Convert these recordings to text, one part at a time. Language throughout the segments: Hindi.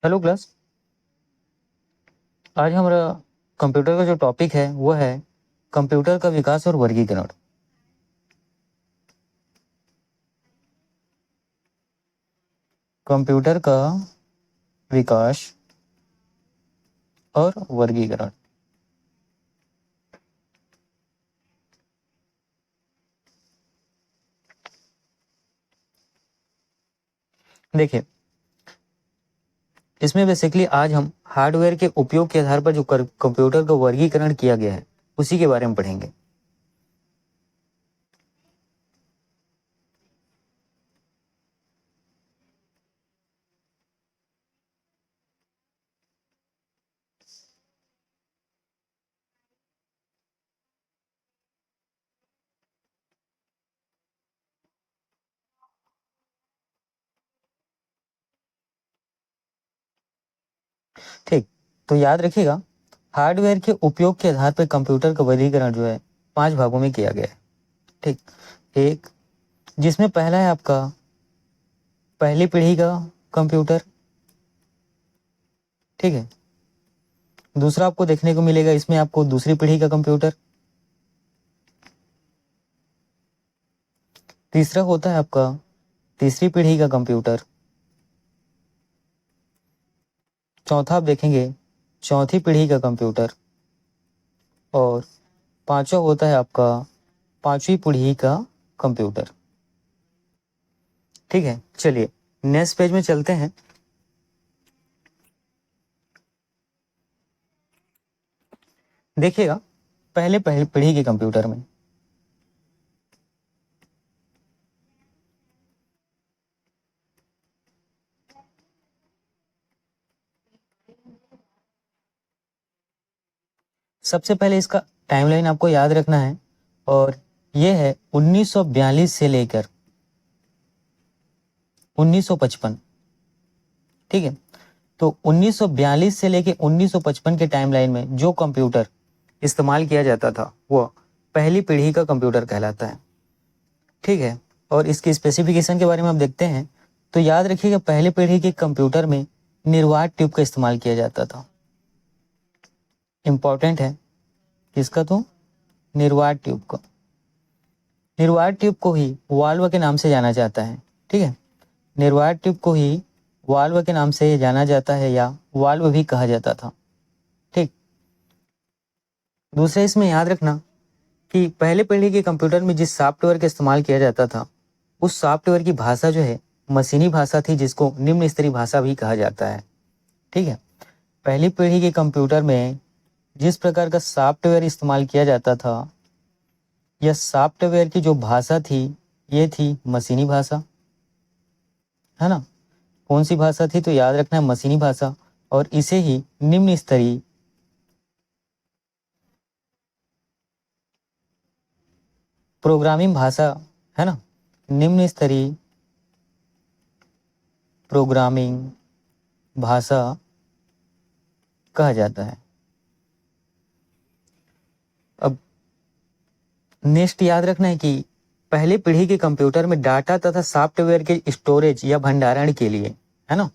Hello class. आज हमारा कंप्यूटर का जो टॉपिक है वो है कंप्यूटर का विकास और वर्गीकरण। कंप्यूटर का विकास और वर्गीकरण। देखिए, इसमें बेसिकली आज हम हार्डवेयर के उपयोग के आधार पर जो कंप्यूटर का वर्गीकरण किया गया है उसी के बारे में पढ़ेंगे। ठीक, तो याद रखिएगा, हार्डवेयर के उपयोग के आधार पर कंप्यूटर का वर्गीकरण जो है 5 भागों में किया गया है। ठीक, एक जिसमें पहला है आपका पहली पीढ़ी का कंप्यूटर। ठीक है, दूसरा आपको देखने को मिलेगा इसमें आपको दूसरी पीढ़ी का कंप्यूटर। तीसरा होता है आपका तीसरी पीढ़ी का कंप्यूटर। चौथा आप देखेंगे चौथी पीढ़ी का कंप्यूटर। और पांचवा होता है आपका पांचवी पीढ़ी का कंप्यूटर। ठीक है, चलिए नेक्स्ट पेज में चलते हैं। देखिएगा, पहले पहली पीढ़ी के कंप्यूटर में सबसे पहले इसका टाइमलाइन आपको याद रखना है, और यह है 1942 से लेकर 1955। ठीक है, तो 1942 से लेकर 1955 के टाइमलाइन में जो कंप्यूटर इस्तेमाल किया जाता था वो पहली पीढ़ी का कंप्यूटर कहलाता है। ठीक है, और इसकी स्पेसिफिकेशन के बारे में आप देखते हैं तो याद रखिएगा, पहले पीढ़ी के कंप्यूटर में निर्वात ट्यूब का इस्तेमाल किया जाता था। इंपॉर्टेंट है, किसका? तो निर्वात ट्यूब का। निर्वात ट्यूब को ही वाल्व के नाम से जाना जाता है। ठीक है, निर्वात ट्यूब को ही वाल्व के नाम से जाना जाता है या वाल्व भी कहा जाता था। ठीक, दूसरा इसमें याद रखना कि पहले पीढ़ी के कंप्यूटर में जिस सॉफ्टवेयर का इस्तेमाल किया जाता था उस सॉफ्टवेयर की भाषा जो है मशीनी भाषा थी, जिसको निम्न स्तरीय भाषा भी कहा जाता है। ठीक है, पहली पीढ़ी के कंप्यूटर में जिस प्रकार का सॉफ्टवेयर इस्तेमाल किया जाता था, यह सॉफ्टवेयर की जो भाषा थी ये थी मशीनी भाषा, है ना। कौन सी भाषा थी? तो याद रखना है मशीनी भाषा, और इसे ही निम्न स्तरीय प्रोग्रामिंग भाषा, है ना, निम्न स्तरीय प्रोग्रामिंग भाषा कहा जाता है। अब नेक्स्ट याद रखना है कि पहले पीढ़ी के कंप्यूटर में डाटा तथा सॉफ्टवेयर के स्टोरेज या भंडारण के लिए, है ना,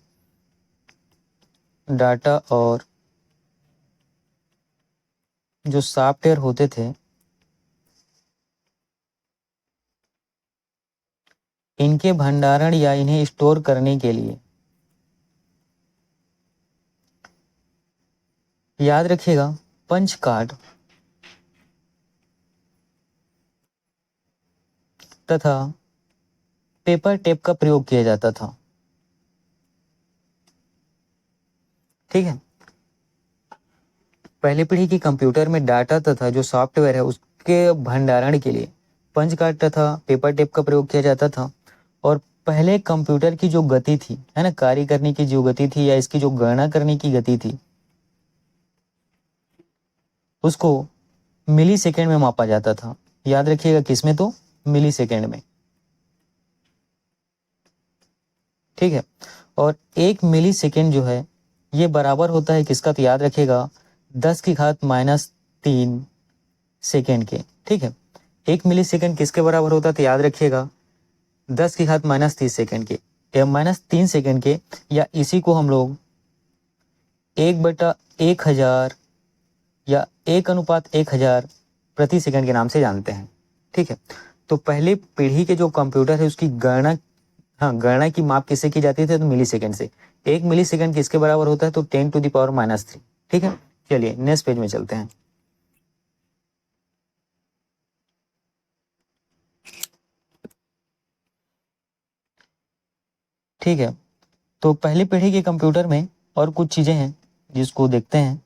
डाटा और जो सॉफ्टवेयर होते थे इनके भंडारण या इन्हें स्टोर करने के लिए याद रखिएगा पंच कार्ड तथा पेपर टेप का प्रयोग किया जाता था। ठीक है, पहली पीढ़ी की कंप्यूटर में डाटा तथा जो सॉफ्टवेयर है उसके भंडारण के लिए पंच कार्ड तथा पेपर टेप का प्रयोग किया जाता था। और पहले कंप्यूटर की जो गति थी, है ना, कार्य करने की जो गति थी या इसकी जो गणना करने की गति थी उसको मिली सेकेंड में मापा जाता था। याद रखिएगा, किसमें? तो मिली सेकेंड में। ठीक है, और 1 मिली सेकेंड जो है ये बराबर होता है किसका? तो याद रखिएगा 10⁻³ सेकेंड के। ठीक है, 1 मिली सेकेंड किसके बराबर होता है? तो याद रखिएगा 10⁻³ सेकेंड के या -3 सेकेंड के, या इसी को हम लोग 1/1000 या 1:1000 प्रति सेकंड के नाम से जानते हैं। ठीक है, तो पहले पीढ़ी के जो कंप्यूटर है उसकी गणना की माप किससे की जाती थी? तो मिली सेकंड से। 1 मिली सेकंड किसके बराबर होता है? तो 10⁻³ ठीक है, चलिए नेक्स्ट पेज में चलते हैं। ठीक है, तो पहली पीढ़ी के कंप्यूटर में और कुछ चीजें हैं जिसको देखते हैं।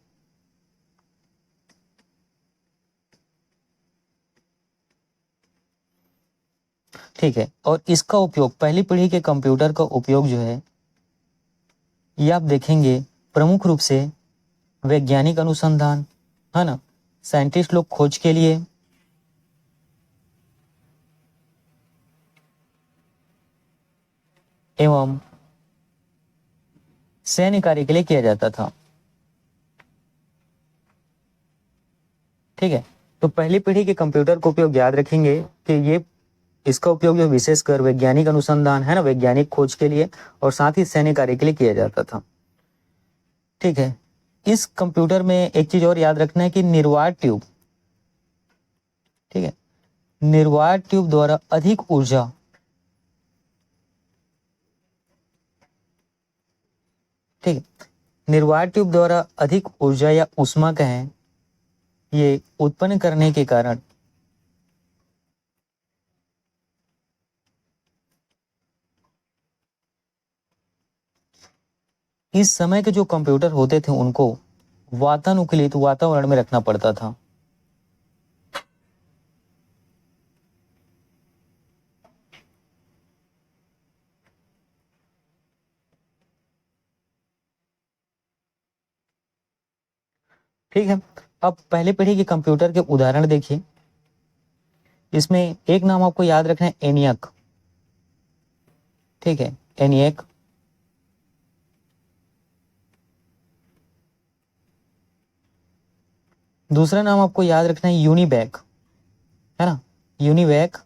ठीक है, और इसका उपयोग, पहली पीढ़ी के कंप्यूटर का उपयोग जो है ये आप देखेंगे प्रमुख रूप से वैज्ञानिक अनुसंधान, है ना, साइंटिस्ट लोग खोज के लिए, एवं सैन्य कार्य के लिए किया जाता था। ठीक है, तो पहली पीढ़ी के कंप्यूटर का उपयोग याद रखेंगे कि ये इसका उपयोग जो विशेषकर वैज्ञानिक अनुसंधान, है ना, वैज्ञानिक खोज के लिए और साथ ही सैन्य कार्य के लिए किया जाता था। ठीक है, इस कंप्यूटर में एक चीज और याद रखना है कि निर्वात ट्यूब, ठीक है, निर्वात ट्यूब द्वारा अधिक ऊर्जा, ठीक है, निर्वात ट्यूब द्वारा अधिक ऊर्जा या ऊष्मा कहें, ये उत्पन्न करने के कारण इस समय के जो कंप्यूटर होते थे उनको वातानुकूलित वातावरण में रखना पड़ता था। ठीक है, अब पहले पीढ़ी के कंप्यूटर के उदाहरण देखिए। इसमें एक नाम आपको याद रखना है, एनियक। ठीक है, एनियक। दूसरा नाम आपको याद रखना है यूनिवैक, है ना, यूनिवैक।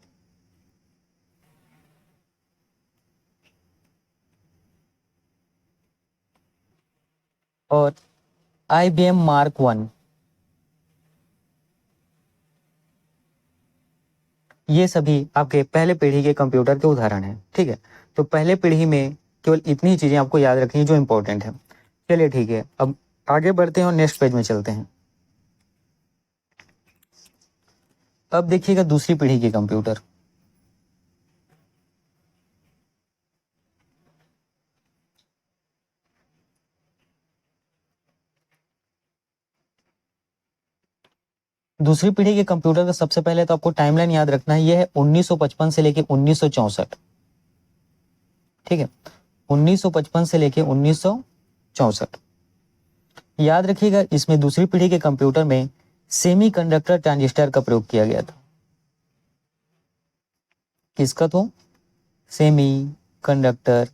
और IBM मार्क 1, ये सभी आपके पहले पीढ़ी के कंप्यूटर के उदाहरण हैं। ठीक है, तो पहले पीढ़ी में केवल इतनी ही चीजें आपको याद रखनी जो इंपॉर्टेंट है। चलिए ठीक है, अब आगे बढ़ते हैं और नेक्स्ट पेज में चलते हैं। अब देखिएगा दूसरी पीढ़ी के कंप्यूटर। दूसरी पीढ़ी के कंप्यूटर का सबसे पहले तो आपको टाइमलाइन याद रखना है, यह है 1955 से लेके 1964। ठीक है, 1955 से लेके 1964। याद रखिएगा, इसमें दूसरी पीढ़ी के कंप्यूटर में सेमीकंडक्टर ट्रांजिस्टर का प्रयोग किया गया था। किसका? तो सेमीकंडक्टर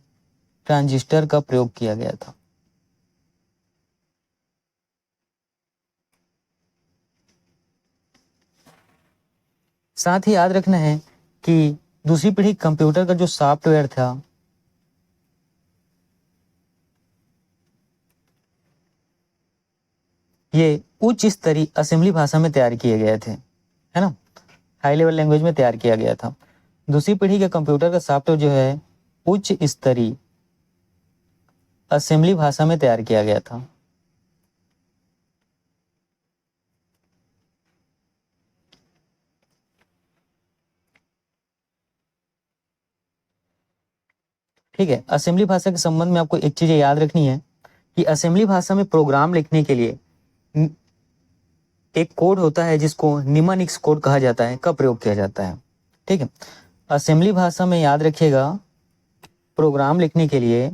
ट्रांजिस्टर का प्रयोग किया गया था। साथ ही याद रखना है कि दूसरी पीढ़ी कंप्यूटर का जो सॉफ्टवेयर था ये उच्च स्तरीय असेंबली भाषा में तैयार किए गए थे, है ना, हाई लेवल लैंग्वेज में तैयार किया गया था। दूसरी पीढ़ी के कंप्यूटर का सॉफ्टवेयर जो है उच्च स्तरीय असेंबली भाषा में तैयार किया गया था। ठीक है, असेंबली भाषा के संबंध में आपको एक चीज याद रखनी है कि असेंबली भाषा में प्रोग्राम लिखने के लिए एक कोड होता है जिसको निम्नलिखित कोड कहा जाता है, का प्रयोग किया जाता है। ठीक है, असेंबली भाषा में याद रखिएगा प्रोग्राम लिखने के लिए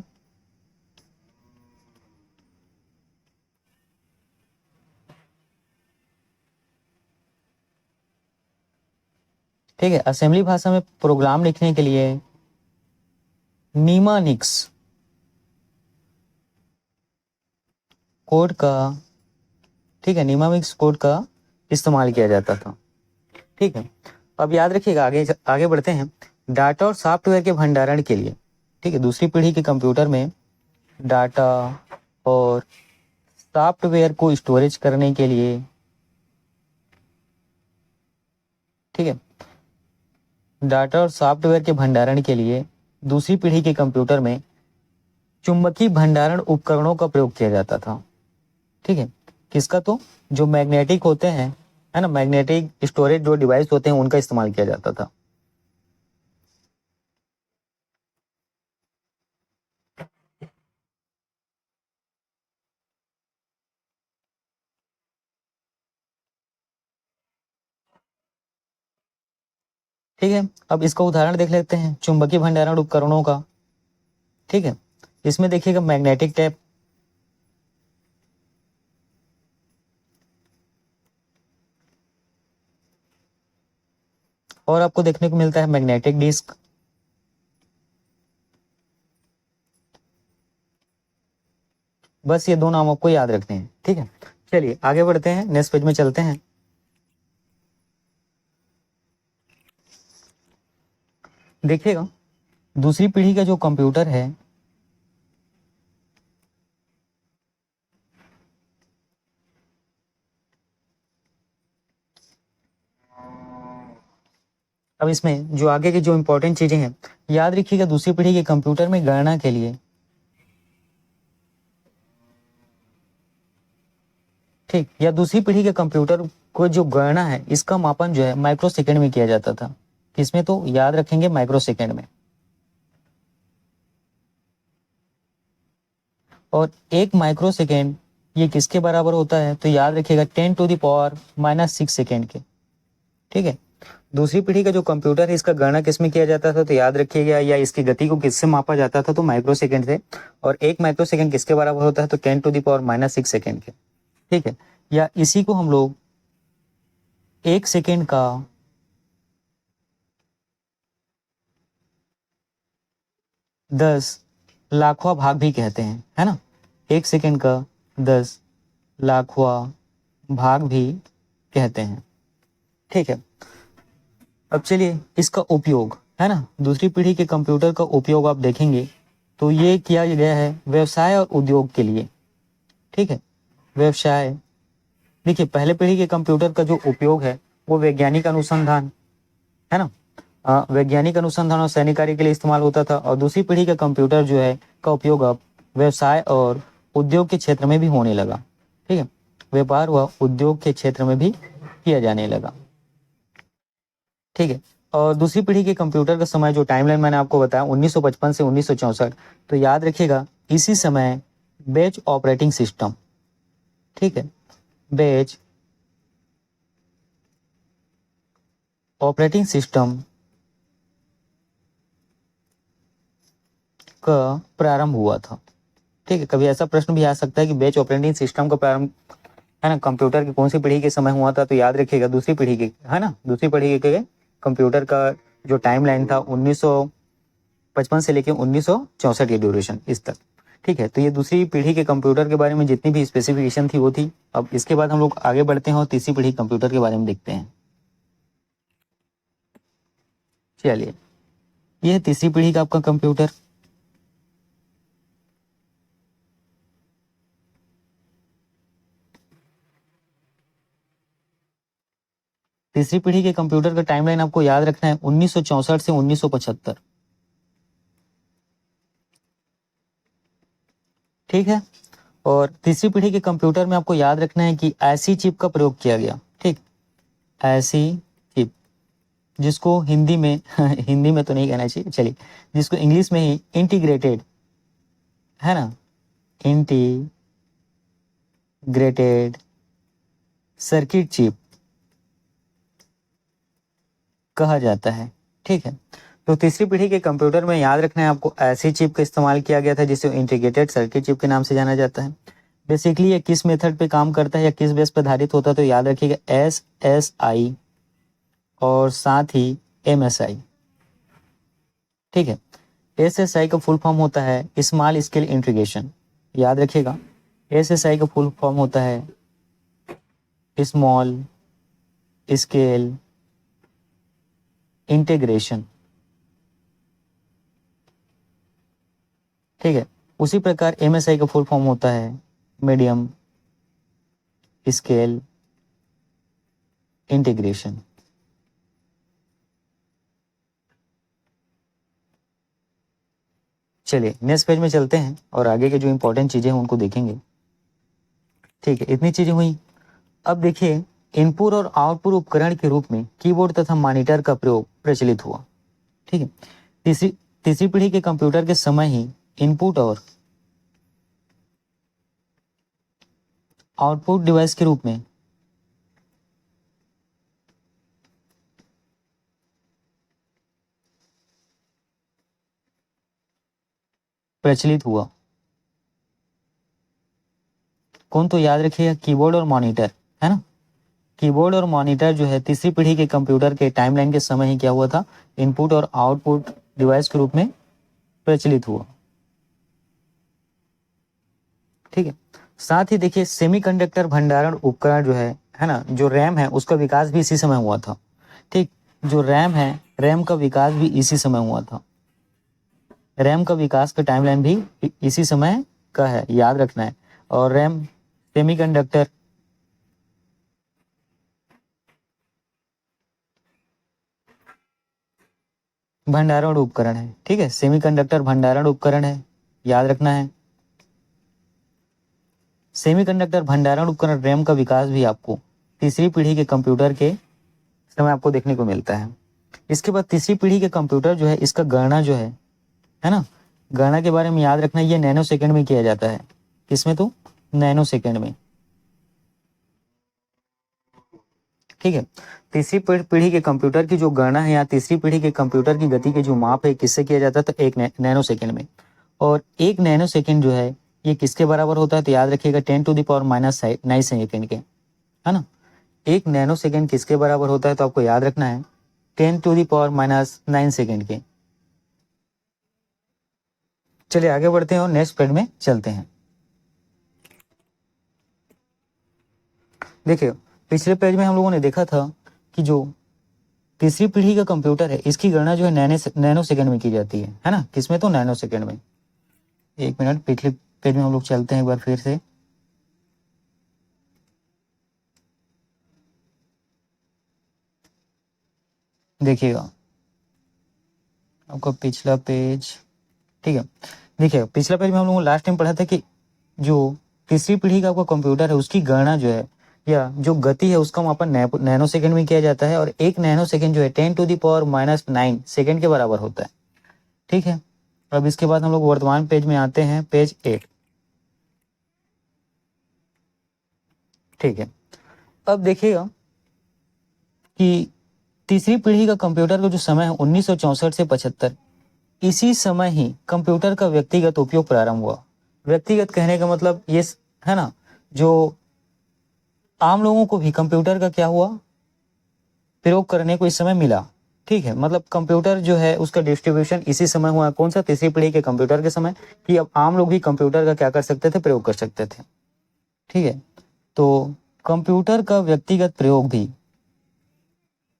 ठीक है, असेंबली भाषा में प्रोग्राम लिखने के लिए निम्नलिखित कोड का, ठीक है, निम्नलिखित कोड का इस्तेमाल किया जाता था। ठीक है, अब याद रखिएगा, आगे बढ़ते हैं। डाटा और सॉफ्टवेयर के भंडारण के लिए, ठीक है, दूसरी पीढ़ी के कंप्यूटर में डाटा और सॉफ्टवेयर को स्टोरेज करने के लिए, ठीक है, डाटा और सॉफ्टवेयर के भंडारण के लिए दूसरी पीढ़ी के कंप्यूटर में चुंबकीय भंडारण उपकरणों का प्रयोग किया जाता था। ठीक है, किसका? तो जो मैग्नेटिक होते हैं, है ना, मैग्नेटिक स्टोरेज जो डिवाइस होते हैं उनका इस्तेमाल किया जाता था। ठीक है, अब इसका उदाहरण देख लेते हैं चुंबकीय भंडारण उपकरणों का। ठीक है, इसमें देखिएगा मैग्नेटिक टेप, और आपको देखने को मिलता है मैग्नेटिक डिस्क। बस ये दो नाम आपको याद रखने हैं। ठीक है, चलिए आगे बढ़ते हैं, नेक्स्ट पेज में चलते हैं। देखिएगा दूसरी पीढ़ी का जो कंप्यूटर है, अब इसमें जो आगे की जो इंपॉर्टेंट चीजें हैं याद रखिएगा। दूसरी पीढ़ी के कंप्यूटर में गणना के लिए, ठीक, या दूसरी पीढ़ी के कंप्यूटर को जो गणना है इसका मापन जो है माइक्रो सेकेंड में किया जाता था। किसमें? तो याद रखेंगे माइक्रो सेकेंड में। और एक माइक्रो सेकेंड ये किसके बराबर होता है? तो याद रखिएगा 10⁻⁻⁶ सेकेंड के। ठीक है, दूसरी पीढ़ी का जो कंप्यूटर है इसका गणना किसमें किया जाता था? तो याद रखिएगा, या इसकी गति को किससे मापा जाता था? तो माइक्रो सेकेंड से। और एक माइक्रो सेकेंड किसके बराबर होता है? तो 10⁻⁻⁶ सेकेंड के। ठीक है, या इसी को हम लोग एक सेकेंड का 10 लाखवां भाग भी कहते हैं, है ना। एक सेकेंड का 10 लाखवां भाग भी कहते हैं। ठीक है, अब चलिए इसका उपयोग, है ना, दूसरी पीढ़ी के कंप्यूटर का उपयोग आप देखेंगे तो ये किया गया है व्यवसाय और उद्योग के लिए। ठीक है, व्यवसाय, देखिए पहले पीढ़ी के कंप्यूटर का जो उपयोग है वो वैज्ञानिक अनुसंधान, है ना, वैज्ञानिक अनुसंधान और सैनिक कार्य के लिए इस्तेमाल होता था। और दूसरी पीढ़ी का कंप्यूटर जो है का उपयोग अब व्यवसाय और उद्योग के क्षेत्र में भी होने लगा। ठीक है, व्यापार व उद्योग के क्षेत्र में भी किया जाने लगा। ठीक है, और दूसरी पीढ़ी के कंप्यूटर का समय जो टाइमलाइन मैंने आपको बताया 1955 से 1964, तो याद रखिएगा इसी समय बैच ऑपरेटिंग सिस्टम, ठीक है, बैच ऑपरेटिंग सिस्टम का प्रारंभ हुआ था। ठीक है, कभी ऐसा प्रश्न भी आ सकता है कि बैच ऑपरेटिंग सिस्टम का प्रारंभ, है ना, कंप्यूटर की कौन सी पीढ़ी के समय हुआ था? तो याद रखिएगा दूसरी पीढ़ी के, है ना, दूसरी पीढ़ी के कंप्यूटर का जो टाइम लाइन था 1955 से लेकर 1964 की ड्यूरेशन इस तक। ठीक है, तो ये दूसरी पीढ़ी के कंप्यूटर के बारे में जितनी भी स्पेसिफिकेशन थी वो थी। अब इसके बाद हम लोग आगे बढ़ते हैं और तीसरी पीढ़ी कंप्यूटर के बारे में देखते हैं। चलिए, ये है तीसरी पीढ़ी का आपका कंप्यूटर। तीसरी पीढ़ी के कंप्यूटर का टाइमलाइन आपको याद रखना है 1964 से 1975। ठीक है, और तीसरी पीढ़ी के कंप्यूटर में आपको याद रखना है कि ऐसी चिप का प्रयोग किया गया। ठीक, ऐसी चिप जिसको हिंदी में हिंदी में तो नहीं कहना चाहिए, चलिए, जिसको इंग्लिश में ही इंटीग्रेटेड, है ना, इंटीग्रेटेड सर्किट चिप कहा जाता है। ठीक है, तो तीसरी पीढ़ी के कंप्यूटर में याद रखना है आपको ऐसी चिप का इस्तेमाल किया गया था जिसे इंटीग्रेटेड सर्किट चिप के नाम से जाना जाता है। बेसिकली ये किस मेथड पे काम करता है या किस बेस पर आधारित होता है? तो याद रखिएगा SSI और साथ ही MSI। ठीक है, SSI का फुल फॉर्म होता है स्मॉल स्केल इंटीग्रेशन। याद रखिएगा SSI का फुल फॉर्म होता है स्मॉल स्केल इंटीग्रेशन। ठीक है, उसी प्रकार MSI का फुल फॉर्म होता है मीडियम स्केल इंटीग्रेशन। चलिए नेक्स्ट पेज में चलते हैं और आगे के जो इंपॉर्टेंट चीजें हैं उनको देखेंगे। ठीक है, इतनी चीजें हुई। अब देखिए, इनपुट और आउटपुट उपकरण के रूप में कीबोर्ड तथा मॉनिटर का प्रयोग प्रचलित हुआ। ठीक है, तीसरी पीढ़ी के कंप्यूटर के समय ही इनपुट और आउटपुट डिवाइस के रूप में प्रचलित हुआ। कौन? तो याद रखिएगा, कीबोर्ड और मॉनिटर, है ना। कीबोर्ड और मॉनिटर जो है तीसरी पीढ़ी के कंप्यूटर के टाइमलाइन के समय ही क्या हुआ था, इनपुट और आउटपुट डिवाइस के रूप में प्रचलित हुआ। ठीक है, साथ ही देखिए सेमीकंडक्टर भंडारण उपकरण जो है ना, जो रैम है उसका विकास भी इसी समय हुआ था। ठीक, जो रैम है, रैम का विकास भी इसी समय हुआ था। रैम का विकास का टाइमलाइन भी इसी समय का है, याद रखना है। और रैम सेमीकंडक्टर भंडारण उपकरण है। ठीक है, सेमीकंडक्टर भंडारण उपकरण है, याद रखना है। सेमीकंडक्टर भंडारण उपकरण रैम का विकास भी आपको तीसरी पीढ़ी के कंप्यूटर के समय आपको देखने को मिलता है। इसके बाद तीसरी पीढ़ी के कंप्यूटर जो है, इसका गणना जो है ना, गणना के बारे में याद रखना, ये नैनो सेकंड में किया जाता है। किसमें? तो नैनो सेकंड में। ठीक है, तीसरी पीढ़ी के कंप्यूटर की जो गणना है या तीसरी पीढ़ी के कंप्यूटर की गति के जो माप है किससे किया जाता है, तो एक नैनो सेकंड में। और एक नैनो सेकंड जो है ये किसके बराबर होता है, तो याद रखिएगा 10⁻⁹ सेकंड के, है ना। एक नैनो सेकंड किसके बराबर होता है, तो आपको याद रखना है 10⁻⁹ सेकंड के। चलिए आगे बढ़ते हैं और नेक्स्ट पेज में चलते हैं। देखिए, पिछले पेज में हम लोगों ने देखा था कि जो तीसरी पीढ़ी का कंप्यूटर है इसकी गणना जो है नैनो सेकंड में की जाती है ना। किसमें? तो नैनो सेकंड में। एक मिनट, पिछले पेज में हम लोग चलते हैं एक बार फिर से। देखिएगा आपका पिछला पेज। ठीक है, देखिए पिछला पेज में हम लोगों ने लास्ट टाइम पढ़ा था कि जो तीसरी पीढ़ी का आपका कंप्यूटर है उसकी गणना जो है या जो गति है उसका मापन नैनो सेकंड में किया जाता है। और एक नैनो सेकंड जो है 10⁻⁹ सेकंड के बराबर होता है। ठीक है, अब इसके बाद हम लोग वर्तमान पेज में आते हैं, पेज 8। ठीक है, अब देखिएगा कि तीसरी पीढ़ी का कंप्यूटर का जो समय है 1964 से 75, इसी समय ही कंप्यूटर का व्यक्तिगत उपयोग प्रारंभ हुआ। व्यक्तिगत कहने का मतलब ये है ना, जो आम लोगों को भी कंप्यूटर का क्या हुआ, प्रयोग करने को इस समय मिला। ठीक है, मतलब कंप्यूटर जो है उसका डिस्ट्रीब्यूशन इसी समय हुआ। कौन सा? तीसरी पीढ़ी के कंप्यूटर के समय, कि अब आम लोग भी कंप्यूटर का क्या कर सकते थे, प्रयोग कर सकते थे। ठीक है, तो कंप्यूटर का व्यक्तिगत प्रयोग भी,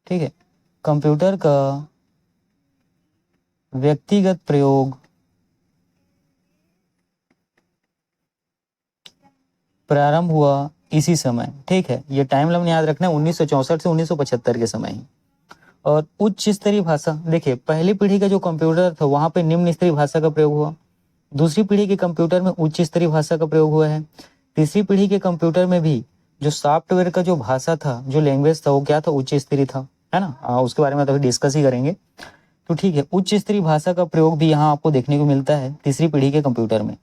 ठीक है, कंप्यूटर का व्यक्तिगत प्रयोग प्रारंभ हुआ इसी समय। ठीक है, ये टाइम लाइन याद रखना है, 1964 से 1975 के समय ही। और उच्च स्तरीय भाषा, देखिए पहली पीढ़ी का जो कंप्यूटर था वहां पे निम्न स्तरीय भाषा का प्रयोग हुआ। दूसरी पीढ़ी के कंप्यूटर में उच्च स्तरीय भाषा का प्रयोग हुआ है। तीसरी पीढ़ी के कंप्यूटर में भी जो सॉफ्टवेयर का जो भाषा था, जो लैंग्वेज था, वो क्या था, उच्च स्तरीय था, है ना। उसके बारे में तो डिस्कस ही करेंगे। तो ठीक है, उच्च स्तरीय भाषा का प्रयोग भी यहाँ आपको देखने को मिलता है तीसरी पीढ़ी के कंप्यूटर में।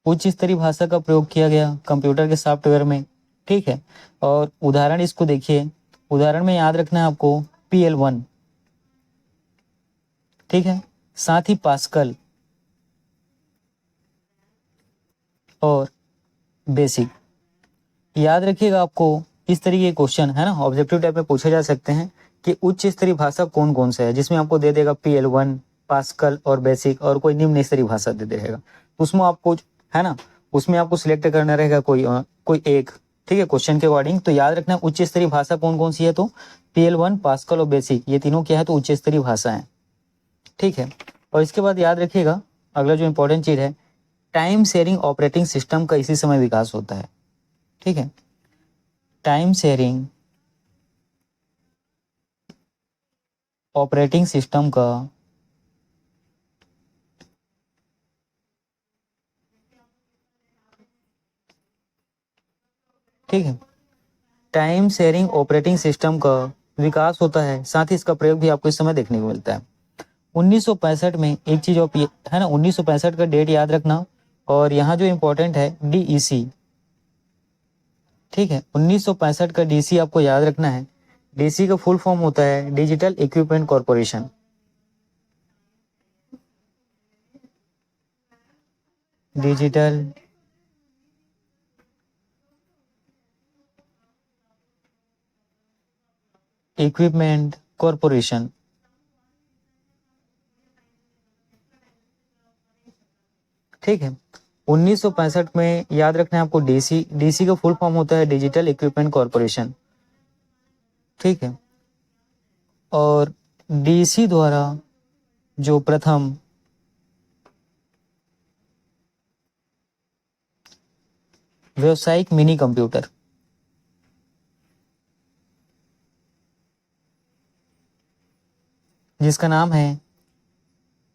उच्च स्तरीय भाषा का प्रयोग किया गया कंप्यूटर के सॉफ्टवेयर में। ठीक है, और उदाहरण इसको देखिए, उदाहरण में याद रखना है आपको PL1। ठीक है, साथ ही पास्कल और बेसिक। याद रखिएगा, आपको इस तरीके के क्वेश्चन है ना ऑब्जेक्टिव टाइप में पूछे जा सकते हैं कि उच्च स्तरीय भाषा कौन कौन सा है, जिसमें आपको दे देगा PL1, पास्कल और बेसिक, और कोई निम्न स्तरीय भाषा दे देगा। उसमें आपको, है ना, उसमें आपको सिलेक्ट करना रहेगा कोई एक। ठीक है, क्वेश्चन के अकॉर्डिंग। तो याद रखना उच्च स्तरीय भाषा कौन कौन सी है, तो PL1, पास्कल और बेसिक, ये तीनों क्या है, तो उच्च स्तरीय भाषा है। ठीक है, और इसके बाद याद रखिएगा अगला जो इंपॉर्टेंट चीज है टाइम शेयरिंग ऑपरेटिंग सिस्टम का इसी समय विकास होता है। ठीक है, टाइम शेयरिंग ऑपरेटिंग सिस्टम का ठीक है, टाइम शेयरिंग ऑपरेटिंग सिस्टम का विकास होता है, साथ ही इसका प्रयोग भी आपको इस समय देखने को मिलता है। 1965 में एक चीज आप है ना, 1965 का डेट याद रखना, और यहाँ जो इम्पोर्टेंट है डीईसी। ठीक है, 1965 का डीसी आपको याद रखना है। डीसी का फुल फॉर्म होता है digital equipment corporation. Digital equipment corporation. ठीक है, 1965 में याद रखना है आपको डीसी। डीसी का फुल फॉर्म होता है डिजिटल इक्विपमेंट कॉरपोरेशन। ठीक है, और डीसी द्वारा जो प्रथम व्यावसायिक मिनी कंप्यूटर जिसका नाम है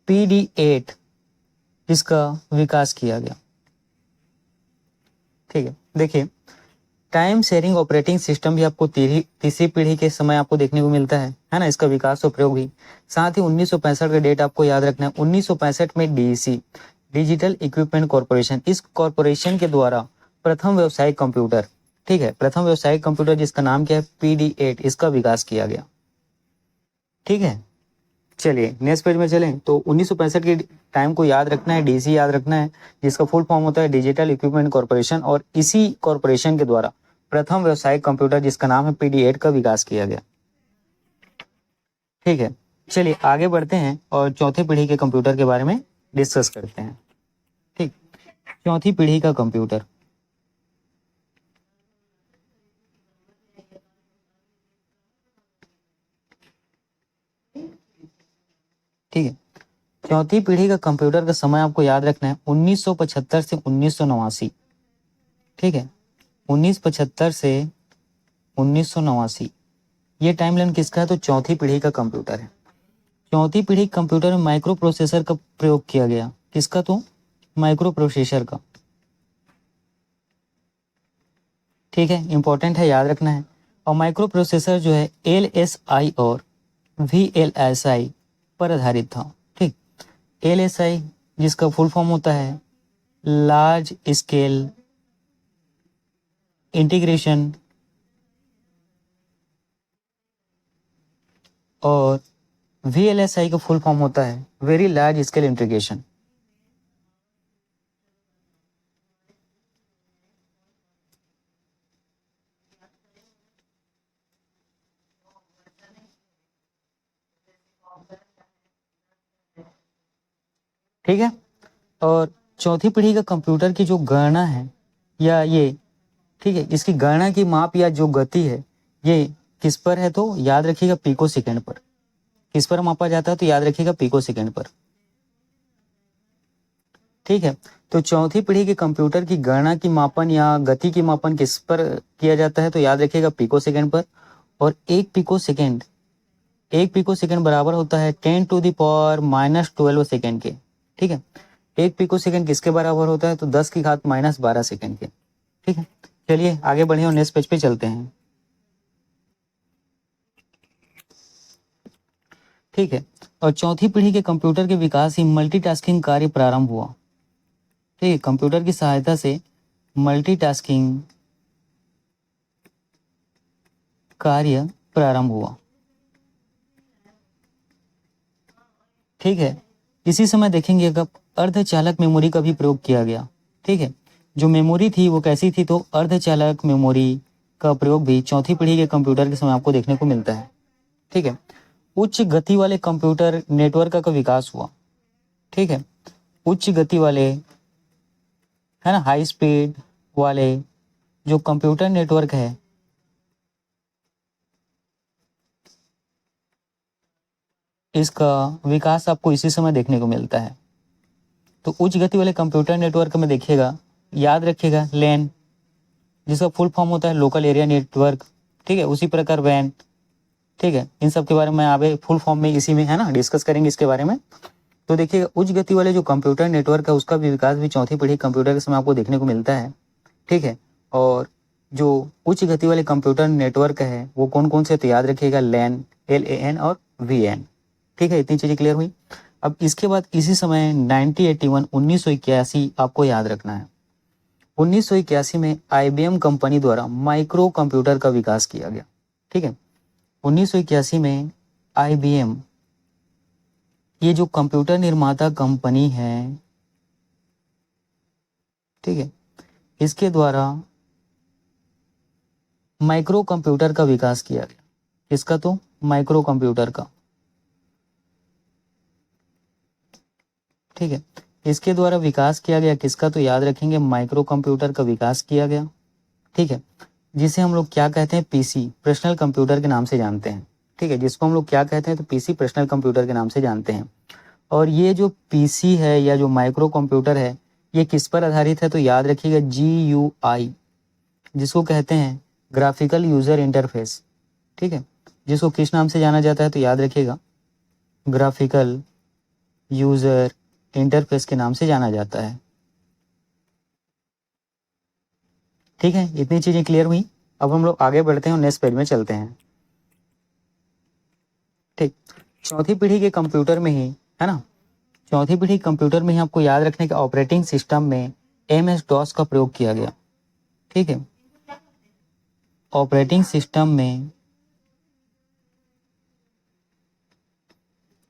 PD8, इसका विकास किया गया। ठीक है, देखिए टाइम शेयरिंग ऑपरेटिंग सिस्टम भी आपको तीसरी पीढ़ी के समय आपको देखने को मिलता है ना, इसका विकास और प्रयोग भी। साथ ही 1965 का डेट आपको याद रखना है। 1965 में डीसी डिजिटल इक्विपमेंट कॉरपोरेशन, इस कॉरपोरेशन के द्वारा प्रथम व्यावसायिक कंप्यूटर, ठीक है, प्रथम व्यावसायिक कंप्यूटर जिसका नाम क्या है PD8, इसका विकास किया गया। ठीक है, चलिए नेक्स्ट पेज में चलें। तो 1965 के टाइम को याद रखना है, डीसी याद रखना है, जिसका फुल फॉर्म होता है डिजिटल इक्विपमेंट कॉरपोरेशन, और इसी कॉरपोरेशन के द्वारा प्रथम व्यावसायिक कंप्यूटर जिसका नाम है PD8 का विकास किया गया। ठीक है, चलिए आगे बढ़ते हैं और चौथी पीढ़ी के कंप्यूटर के बारे में डिस्कस करते हैं। ठीक, चौथी पीढ़ी का कंप्यूटर। ठीक है, चौथी पीढ़ी का कंप्यूटर का समय आपको याद रखना है 1975 से 1989। ठीक है, 1975 से 1989 ये टाइमलाइन किसका है, तो चौथी पीढ़ी का कंप्यूटर है। चौथी पीढ़ी कंप्यूटर में माइक्रो प्रोसेसर का प्रयोग किया गया। किसका, तो माइक्रो प्रोसेसर का। ठीक है, इंपॉर्टेंट है, याद रखना है। और माइक्रो प्रोसेसर जो है LSI और VLSI पर आधारित था। ठीक, LSI जिसका फुल फॉर्म होता है लार्ज स्केल इंटीग्रेशन, और VLSI का फुल फॉर्म होता है वेरी लार्ज स्केल इंटीग्रेशन। ठीक है, और चौथी पीढ़ी का कंप्यूटर की जो गणना है या ये, ठीक है, इसकी गणना की माप या जो गति है ये किस पर है, तो याद रखिएगा पिको सेकेंड पर। किस पर मापा जाता है, तो याद रखिएगा पिको सेकेंड पर। ठीक है, तो चौथी पीढ़ी के कंप्यूटर की गणना की मापन या गति की मापन किस पर किया जाता है, तो याद रखिएगा पिको सेकेंड पर। और एक पिको सेकेंड बराबर होता है 10⁻⁻12 सेकेंड के। ठीक है, एक पिको सेकेंड किसके बराबर होता है, तो 10⁻12 सेकेंड के। ठीक है, चलिए आगे बढ़िए और नेक्स्ट पेज पे चलते हैं। ठीक है, और चौथी पीढ़ी के कंप्यूटर के विकास ही मल्टीटास्किंग कार्य प्रारंभ हुआ। ठीक है, कंप्यूटर की सहायता से मल्टीटास्किंग कार्य प्रारंभ हुआ। ठीक है, इसी समय देखेंगे कब अर्धचालक मेमोरी का भी प्रयोग किया गया। ठीक है, जो मेमोरी थी वो कैसी थी, तो अर्धचालक मेमोरी का प्रयोग भी चौथी पीढ़ी के कंप्यूटर के समय आपको देखने को मिलता है। ठीक है, उच्च गति वाले कंप्यूटर नेटवर्क का विकास हुआ। ठीक है, उच्च गति वाले, है ना, हाई स्पीड वाले जो कंप्यूटर नेटवर्क है, इसका विकास आपको इसी समय देखने को मिलता है। तो उच्च गति वाले कंप्यूटर नेटवर्क में देखिएगा, याद रखिएगा लैन जिसका फुल फॉर्म होता है लोकल एरिया नेटवर्क, ठीक है। उसी प्रकार वैन, ठीक है। इन सब के बारे में आगे फुल फॉर्म में इसी में है ना डिस्कस करेंगे इसके बारे में। तो देखिएगा उच्च गति वाले जो कंप्यूटर नेटवर्क है उसका भी विकास भी चौथी पीढ़ी कंप्यूटर के समय आपको देखने को मिलता है, ठीक है। और जो उच्च गति वाले कंप्यूटर नेटवर्क है वो कौन कौन से, तो याद रखिएगा लैन, LAN और VN, ठीक है। इतनी चीजें क्लियर हुई। अब इसके बाद इसी समय 1981 आपको याद रखना है। 1981 में IBM कंपनी द्वारा माइक्रो कंप्यूटर का विकास किया गया, ठीक है। 1981 में IBM, ये जो कंप्यूटर निर्माता कंपनी है, ठीक है, इसके द्वारा माइक्रो कंप्यूटर का विकास किया गया। किसका, तो माइक्रो कंप्यूटर का, ठीक है। इसके द्वारा विकास किया गया किसका, तो याद रखेंगे माइक्रो कंप्यूटर का विकास किया गया, ठीक है। जिसे हम लोग क्या कहते हैं, PC पर्सनल कंप्यूटर के नाम से जानते हैं, ठीक है। जिसको हम लोग क्या कहते हैं, तो PC पर्सनल कंप्यूटर के नाम से जानते हैं। और ये जो PC है या जो माइक्रो कंप्यूटर है ये किस पर आधारित है, तो याद रखिएगा GUI, जिसको कहते हैं ग्राफिकल यूजर इंटरफेस, ठीक है। जिसको किस नाम से जाना जाता है, तो याद रखिएगा ग्राफिकल यूजर इंटरफेस के नाम से जाना जाता है, ठीक है। इतनी चीजें क्लियर हुई। अब हम लोग आगे बढ़ते हैं और नेक्स्ट पेज में चलते हैं, ठीक। चौथी पीढ़ी के कंप्यूटर में ही, है ना, चौथी पीढ़ी कंप्यूटर में ही आपको याद रखने के ऑपरेटिंग सिस्टम में MS-DOS का प्रयोग किया गया, ठीक है। ऑपरेटिंग सिस्टम में,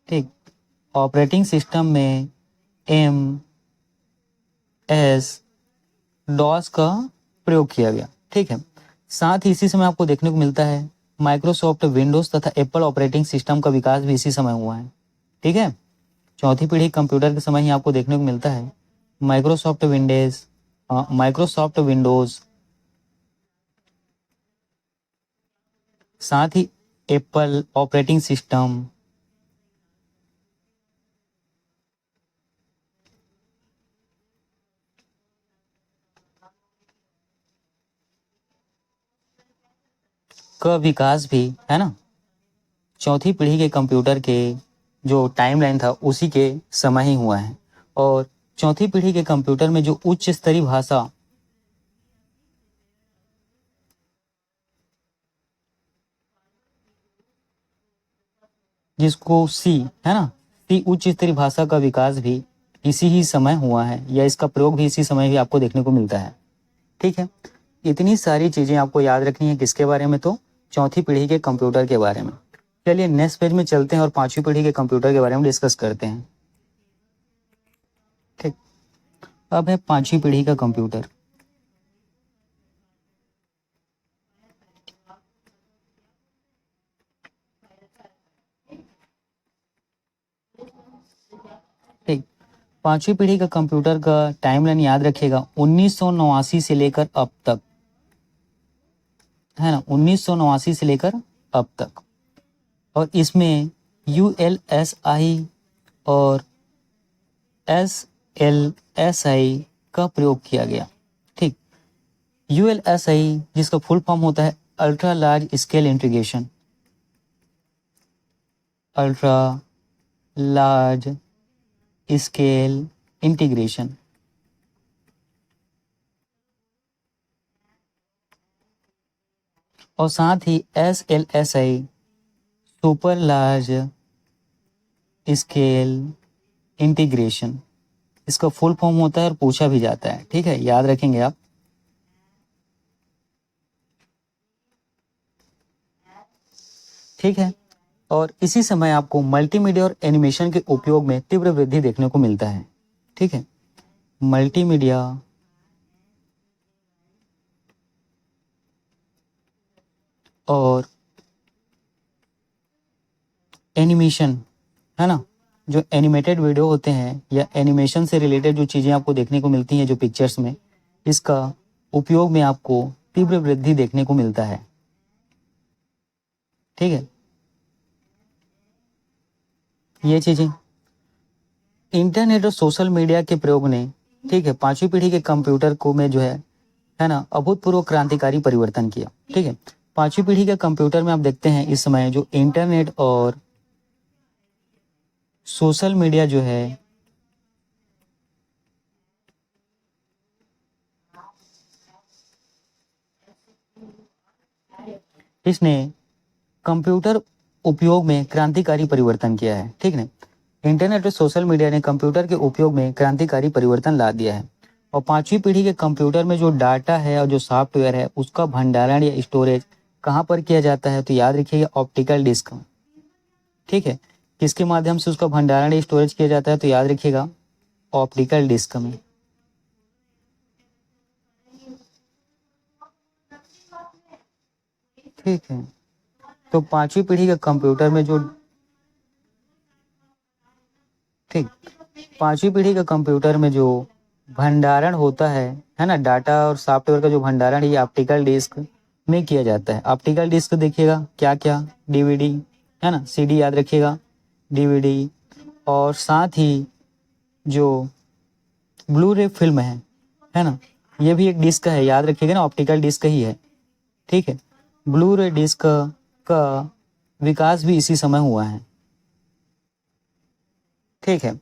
ठीक, ऑपरेटिंग सिस्टम में MS-DOS का प्रयोग किया गया, ठीक है। साथ ही इसी समय आपको देखने को मिलता है माइक्रोसॉफ्ट विंडोज तथा एप्पल ऑपरेटिंग सिस्टम का विकास भी इसी समय हुआ है, ठीक है। चौथी पीढ़ी कंप्यूटर के समय ही आपको देखने को मिलता है माइक्रोसॉफ्ट विंडोज, साथ ही एप्पल ऑपरेटिंग सिस्टम, का विकास भी, है ना, चौथी पीढ़ी के कंप्यूटर के जो टाइमलाइन था उसी के समय ही हुआ है। और चौथी पीढ़ी के कंप्यूटर में जो उच्च स्तरीय भाषा, जिसको C, है ना, C उच्च स्तरीय भाषा का विकास भी इसी ही समय हुआ है, या इसका प्रयोग भी इसी समय ही आपको देखने को मिलता है, ठीक है। इतनी सारी चीजें आपको याद रखनी है किसके बारे में, तो चौथी पीढ़ी के कंप्यूटर के बारे में। चलिए नेक्स्ट पेज में चलते हैं और पांचवी पीढ़ी के कंप्यूटर के बारे में डिस्कस करते हैं, ठीक। अब है पांचवी पीढ़ी का कंप्यूटर, ठीक। पांचवी पीढ़ी का कंप्यूटर का टाइमलाइन याद रखिएगा 1989 से लेकर अब तक, है ना, 1989 से लेकर अब तक। और इसमें ULSI और SLSI का प्रयोग किया गया, ठीक। ULSI जिसका फुल फॉर्म होता है ultra large scale integration, ultra large scale integration, और साथ ही SLSI super large scale integration, इसका फुल फॉर्म होता है और पूछा भी जाता है, ठीक है, याद रखेंगे आप, ठीक है। और इसी समय आपको मल्टीमीडिया और एनिमेशन के उपयोग में तीव्र वृद्धि देखने को मिलता है, ठीक है। मल्टीमीडिया और एनिमेशन, है ना, जो एनिमेटेड वीडियो होते हैं या एनिमेशन से रिलेटेड जो चीजें आपको देखने को मिलती हैं जो पिक्चर्स में, इसका उपयोग में आपको तीव्र वृद्धि देखने को मिलता है, ठीक है। ये चीजें इंटरनेट और सोशल मीडिया के प्रयोग ने, ठीक है, पांचवी पीढ़ी के कंप्यूटर को में जो है ना, अभूतपूर्व क्रांतिकारी परिवर्तन किया। ठीक है, पांचवी पीढ़ी के कंप्यूटर में आप देखते हैं इस समय जो इंटरनेट और सोशल मीडिया जो है इसने कंप्यूटर उपयोग में क्रांतिकारी परिवर्तन किया है। ठीक है, इंटरनेट और सोशल मीडिया ने कंप्यूटर के उपयोग में क्रांतिकारी परिवर्तन ला दिया है। और पांचवी पीढ़ी के कंप्यूटर में जो डाटा है और जो सॉफ्टवेयर है उसका भंडारण या स्टोरेज कहाँ पर किया जाता है, तो याद रखिएगा ऑप्टिकल डिस्क में। ठीक है, किसके माध्यम से उसका भंडारण या स्टोरेज किया जाता है, तो याद रखिएगा ऑप्टिकल डिस्क में। ठीक है, तो पांचवी पीढ़ी के कंप्यूटर में जो, ठीक, पांचवी पीढ़ी के कंप्यूटर में जो भंडारण होता है ना, डाटा और सॉफ्टवेयर का जो भंडारण ये ऑप्टिकल डिस्क में किया जाता है। ऑप्टिकल डिस्क देखिएगा क्या क्या, डीवीडी है ना, सीडी याद रखिएगा, डीवीडी, और साथ ही जो ब्लू रे फिल्म है ना, ये भी एक डिस्क है, याद रखिएगा ना, ऑप्टिकल डिस्क ही है। ठीक है, ब्लू रे डिस्क का विकास भी इसी समय हुआ है। ठीक है,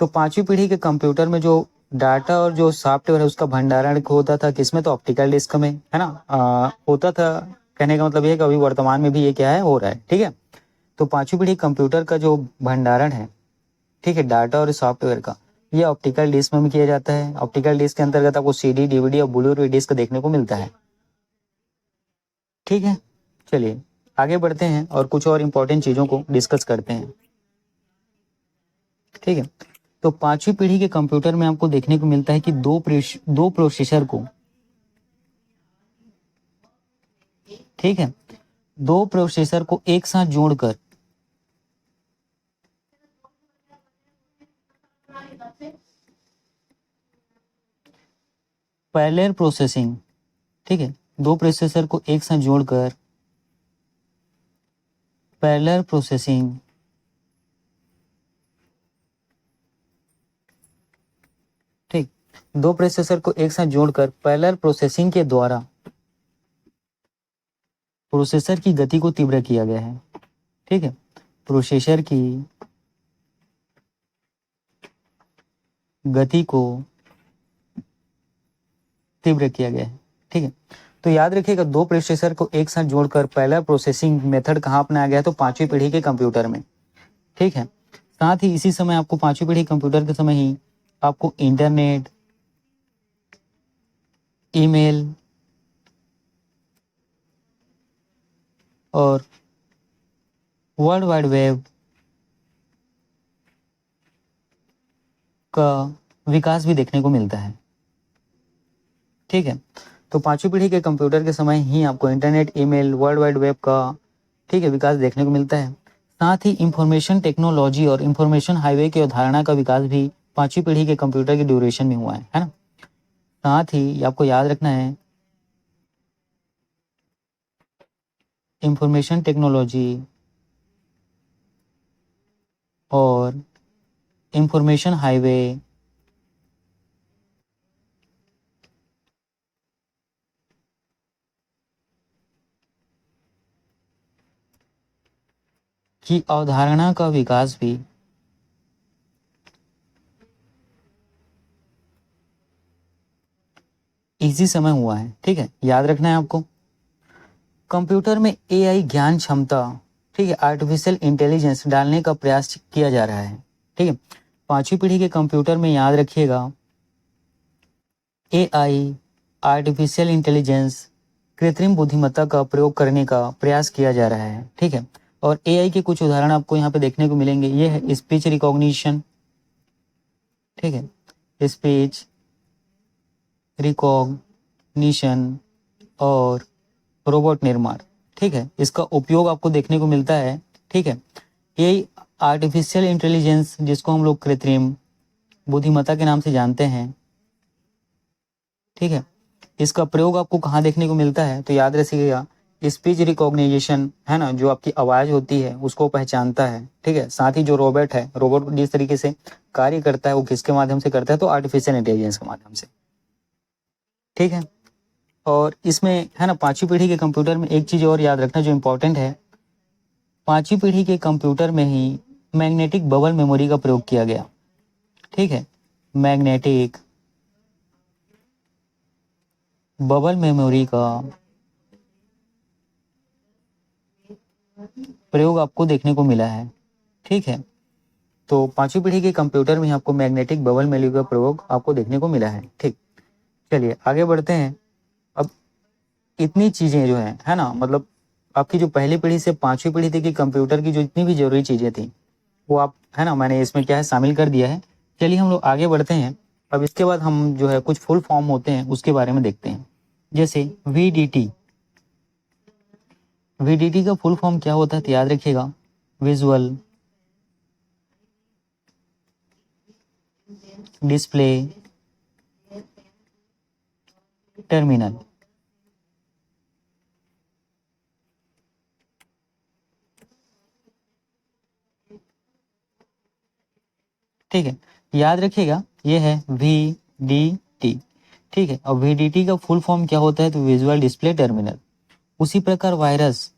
तो पांचवी पीढ़ी के कंप्यूटर में जो डाटा और जो सॉफ्टवेयर है उसका भंडारण होता था किसमें, तो ऑप्टिकल डिस्क में, है ना, होता था। कहने का मतलब ये है कि अभी वर्तमान में भी ये क्या है, हो रहा है। ठीक है, तो पांचवी पीढ़ी कंप्यूटर का जो भंडारण है, ठीक है, डाटा और सॉफ्टवेयर का, ये ऑप्टिकल डिस्क में किया जाता है। ऑप्टिकल डिस्क के अंतर्गत आपको सीडी, डीवीडी और ब्लू रे डिस्क देखने को मिलता है। ठीक है, चलिए आगे बढ़ते हैं और कुछ और इंपॉर्टेंट चीजों को डिस्कस करते हैं। ठीक है, तो पांचवी पीढ़ी के कंप्यूटर में आपको देखने को मिलता है कि दो प्रोसेसर को, ठीक है, दो प्रोसेसर को एक साथ जोड़कर पैरेलल प्रोसेसिंग, ठीक है, दो प्रोसेसर को एक साथ जोड़कर पैरेलल प्रोसेसिंग ठीक, दो प्रोसेसर को एक साथ जोड़कर पैरेलल प्रोसेसिंग के द्वारा प्रोसेसर की गति को तीव्र किया गया है। ठीक है, प्रोसेसर की गति को तीव्र किया गया है। ठीक है, तो याद रखिएगा दो प्रोसेसर को एक साथ जोड़कर पैरेलल प्रोसेसिंग मेथड कहाँ अपनाया गया है, तो पांचवी पीढ़ी के कंप्यूटर में। ठीक है, साथ ही इसी समय आपको पांचवी पीढ़ी कंप्यूटर के समय ही आपको इंटरनेट, ईमेल और वर्ल्ड वाइड वेब का विकास भी देखने को मिलता है। ठीक है, तो पांचवी पीढ़ी के कंप्यूटर के समय ही आपको internet, email, world wide web का, ठीक है, विकास देखने को मिलता है। साथ ही इंफॉर्मेशन टेक्नोलॉजी और इंफॉर्मेशन हाईवे की अवधारणा का विकास भी पांचवी पीढ़ी के कंप्यूटर की ड्यूरेशन में हुआ है ना। साथ ही आपको याद रखना है इंफॉर्मेशन टेक्नोलॉजी और इंफॉर्मेशन हाईवे की अवधारणा का विकास भी इसी समय हुआ है। ठीक है, याद रखना है आपको। कंप्यूटर में एआई ज्ञान क्षमता, ठीक है, आर्टिफिशियल इंटेलिजेंस डालने का प्रयास किया जा रहा है। ठीक है, पांचवी पीढ़ी के कंप्यूटर में याद रखिएगा एआई, आर्टिफिशियल इंटेलिजेंस, कृत्रिम बुद्धिमत्ता का प्रयोग करने का प्रयास किया जा रहा है। ठीक है, और एआई के कुछ उदाहरण आपको यहाँ पे देखने को मिलेंगे। ये है स्पीच रिकॉग्निशन, ठीक है, स्पीच रिकॉग्निशन और रोबोट निर्माण। ठीक है, इसका उपयोग आपको देखने को मिलता है। ठीक है, ये आर्टिफिशियल इंटेलिजेंस जिसको हम लोग कृत्रिम बुद्धिमत्ता के नाम से जानते हैं। ठीक है, इसका प्रयोग आपको कहाँ देखने को मिलता है, तो याद रखिएगा स्पीच रिकॉग्निशन है ना, जो आपकी आवाज़ होती है उसको पहचानता है। ठीक है, साथ ही जो रोबोट है, रोबोट जिस तरीके से कार्य करता है वो किसके माध्यम से करता है, तो आर्टिफिशियल इंटेलिजेंस के माध्यम से। ठीक है, और इसमें है ना 5वीं पीढ़ी के कंप्यूटर में एक चीज़ और याद रखना जो इम्पोर्टेंट है, 5वीं पीढ़ी के कंप्यूटर में ही मैग्नेटिक बबल मेमोरी का प्रयोग किया गया। ठीक है, मैग्नेटिक बबल मेमोरी का प्रयोग आपको देखने को मिला है। ठीक है, तो 5वीं पीढ़ी के कंप्यूटर में आपको मैग्नेटिक बबल मेमोरी का प्रयोग आपको देखने को मिला है। ठीक, चलिए आगे बढ़ते हैं। अब इतनी चीज़ें जो है ना, मतलब आपकी जो पहली पीढ़ी से 5वीं पीढ़ी तक की कंप्यूटर की जो इतनी भी जरूरी चीज़ें थी वो आप है ना मैंने इसमें क्या है शामिल कर दिया है। चलिए हम लोग आगे बढ़ते हैं। अब इसके बाद हम जो है कुछ फुल फॉर्म होते हैं उसके बारे में देखते हैं। जैसे VDT, VDT का फुल फॉर्म क्या होता है तो याद रखिएगा, विजुअल डिस्प्ले टर्मिनल। ठीक है, याद रखिएगा ये है VDT। ठीक है, और VDT का फुल फॉर्म क्या होता है तो विजुअल डिस्प्ले टर्मिनल। उसी प्रकार वायरस,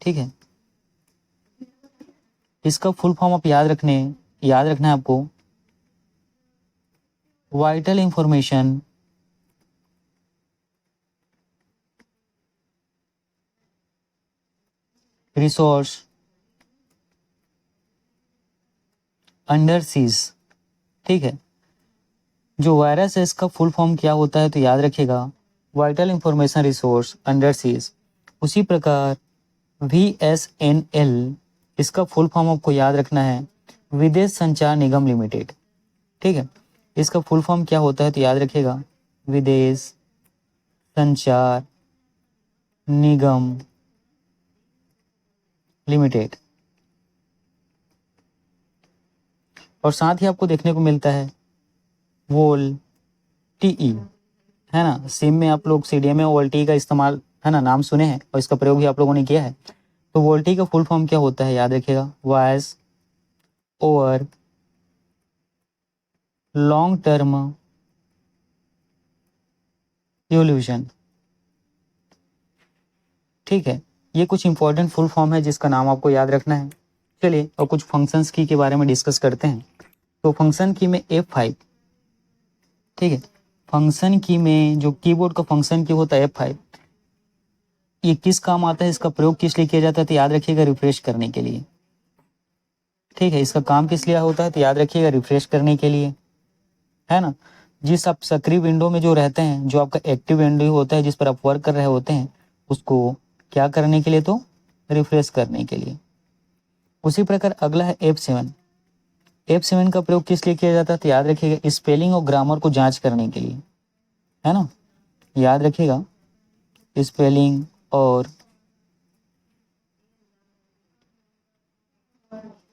ठीक है, इसका फुल फॉर्म आप याद रखना है आपको, vital information resource under seize. ठीक है, जो वायरस है इसका फुल फॉर्म क्या होता है तो याद रखिएगा, vital information resource under seize. उसी प्रकार VSNL, इसका फुल फॉर्म आपको याद रखना है, विदेश संचार निगम लिमिटेड। ठीक है, इसका फुल फॉर्म क्या होता है तो याद रखिएगा, विदेश संचार निगम लिमिटेड। और साथ ही आपको देखने को मिलता है वोल्टीई, है ना, सिम में आप लोग CDMA में वोल्टी का इस्तेमाल है ना नाम सुने हैं और इसका प्रयोग भी आप लोगों ने किया है। तो वोल्टी का फुल फॉर्म क्या होता है याद रखिएगा, voice over long term evolution. ठीक है, ये कुछ इंपॉर्टेंट फुल फॉर्म है जिसका नाम आपको याद रखना है। चलिए और कुछ फंक्शंस की के बारे में डिस्कस करते हैं। तो फंक्शन की में F5, ठीक है, फंक्शन की में जो कीबोर्ड का फंक्शन की होता है F5, ये किस काम आता है, इसका प्रयोग किस लिए किया जाता है तो याद रखिएगा, रिफ्रेश करने के लिए। ठीक है, इसका काम किस लिए होता है तो याद रखिएगा, रिफ्रेश करने के लिए, है ना। जिस आप सक्रिय विंडो में जो रहते हैं, जो आपका एक्टिव विंडो होता है जिस पर आप वर्क कर रहे होते हैं, उसको क्या करने के लिए तो रिफ्रेश करने के लिए। उसी प्रकार अगला है F7। F7 का प्रयोग किस लिए किया जाता है तो याद रखिएगा, स्पेलिंग और ग्रामर को जांच करने के लिए, है ना। याद रखिएगा, स्पेलिंग और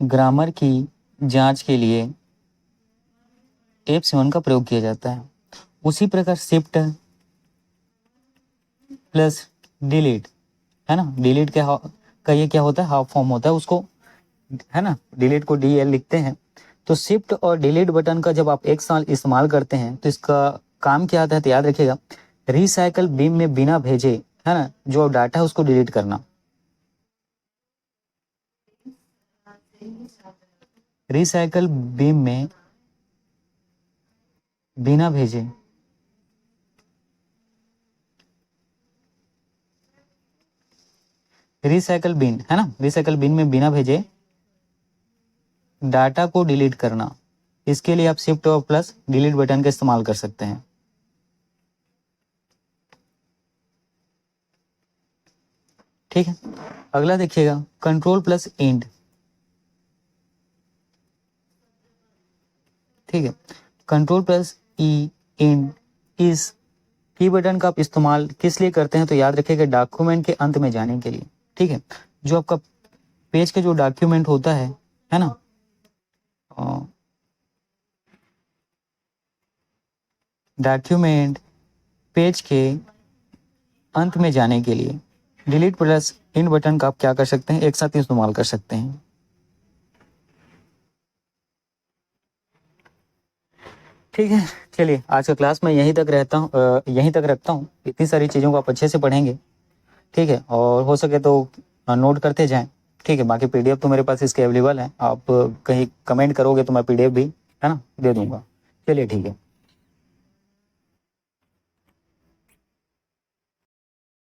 ग्रामर की जांच के लिए F7 का प्रयोग किया जाता है। उसी प्रकार शिफ्ट प्लस डिलीट, है ना, डिलीट का ये क्या होता है, हाफ फॉर्म होता है उसको, है ना, डिलीट को DL लिखते हैं। तो शिफ्ट और डिलीट बटन का जब आप एक साल इस्तेमाल करते हैं तो इसका काम क्या आता है तो याद रखिएगा, रिसाइकल बीम में बिना भेजे, है ना, जो डाटा है उसको डिलीट करना। रिसाइकल बीम में बिना भेजे रिसाइकल बिन, है ना, रिसाइकल बिन में बिना भेजे डाटा को डिलीट करना। इसके लिए आप शिफ्ट और प्लस डिलीट बटन का इस्तेमाल कर सकते हैं। ठीक है, अगला देखिएगा, कंट्रोल प्लस एंड। ठीक है, कंट्रोल प्लस ई एंड, इस की बटन का आप इस्तेमाल किस लिए करते हैं तो याद रखिएगा, डॉक्यूमेंट के अंत में जाने के लिए। ठीक है, जो आपका पेज का जो डॉक्यूमेंट होता है ना, डॉक्यूमेंट पेज के अंत में जाने के लिए, डिलीट प्लस इन बटन का आप क्या कर सकते हैं, एक साथ इस्तेमाल कर सकते हैं। ठीक है, चलिए आज का क्लास मैं यहीं तक यहीं तक रखता हूँ। इतनी सारी चीज़ों को आप अच्छे से पढ़ेंगे, ठीक है, और हो सके तो नोट करते जाएं। ठीक है, बाकी पीडीएफ तो मेरे पास इसके अवेलेबल है, आप कहीं कमेंट करोगे तो मैं पीडीएफ भी, है ना, दे दूंगा। चलिए ठीक है।